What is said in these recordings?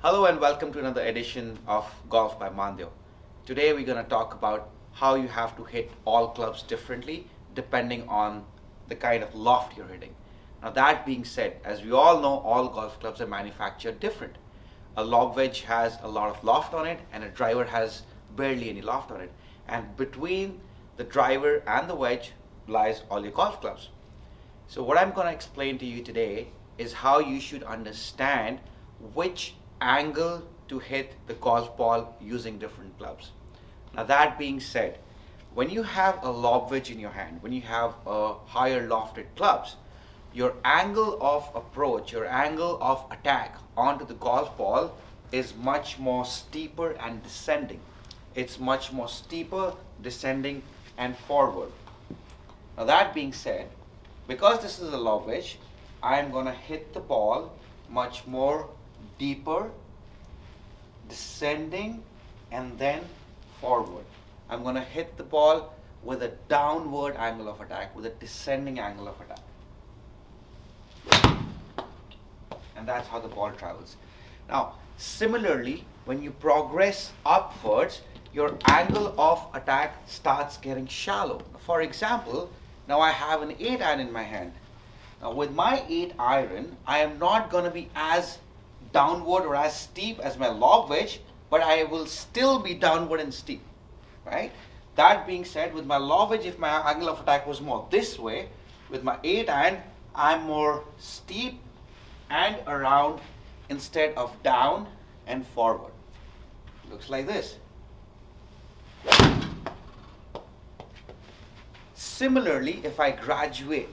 Hello and welcome to another edition of Golf by Mandyo. Today we're going to talk about how you have to hit all clubs differently depending on the kind of loft you're hitting. Now that being said, as we all know, all golf clubs are manufactured different. A lob wedge has a lot of loft on it and a driver has barely any loft on it. And between the driver and the wedge lies all your golf clubs. So what I'm going to explain to you today is how you should understand which angle to hit the golf ball using different clubs. Now that being said, when you have a lob wedge in your hand, when you have a higher lofted clubs, your angle of approach, your angle of attack onto the golf ball is much more steeper and descending. It's much more steeper, descending and forward. Now that being said, because this is a lob wedge, I'm going to hit the ball much more deeper, descending and then forward. I'm going to hit the ball with a downward angle of attack, with a descending angle of attack. And that's how the ball travels. Now, similarly, when you progress upwards, your angle of attack starts getting shallow. For example, now I have an 8-iron in my hand. Now with my 8-iron, I am not going to be as downward or as steep as my lob wedge, but I will still be downward and steep, right? That being said, with my lob wedge, if my angle of attack was more this way, with my 8-iron, I'm more steep and around instead of down and forward. Looks like this. Similarly, if I graduate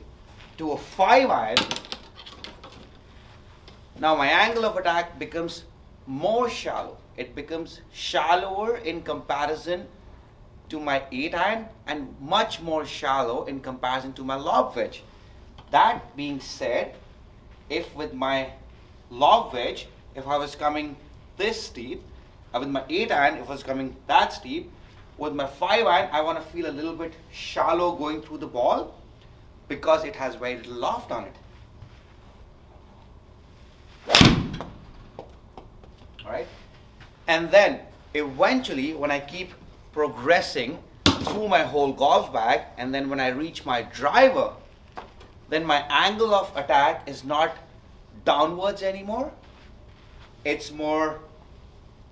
to a 5-iron, now my angle of attack becomes more shallow. It becomes shallower in comparison to my 8-iron and much more shallow in comparison to my lob wedge. That being said, if with my lob wedge, if I was coming this steep, with my 8-iron, if I was coming that steep, with my 5-iron, I want to feel a little bit shallow going through the ball because it has very little loft on it. Alright? And then eventually, when I keep progressing through my whole golf bag, and then when I reach my driver, then my angle of attack is not downwards anymore. It's more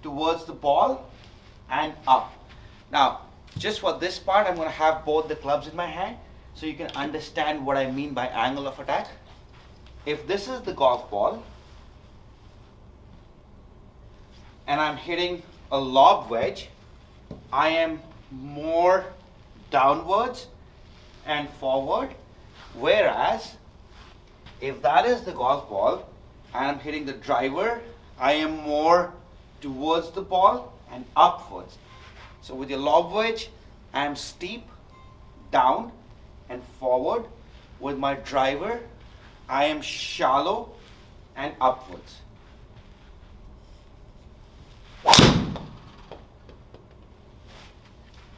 towards the ball and up. Now, just for this part, I'm going to have both the clubs in my hand so you can understand what I mean by angle of attack. If this is the golf ball and I'm hitting a lob wedge, I am more downwards and forward, whereas if that is the golf ball and I'm hitting the driver, I am more towards the ball and upwards. So with your lob wedge, I am steep, down and forward. With my driver, I am shallow and upwards.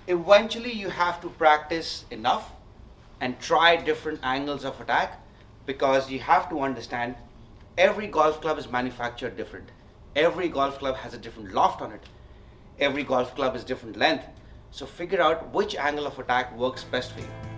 Eventually, you have to practice enough and try different angles of attack, because you have to understand every golf club is manufactured different. Every golf club has a different loft on it. Every golf club is different length. So figure out which angle of attack works best for you.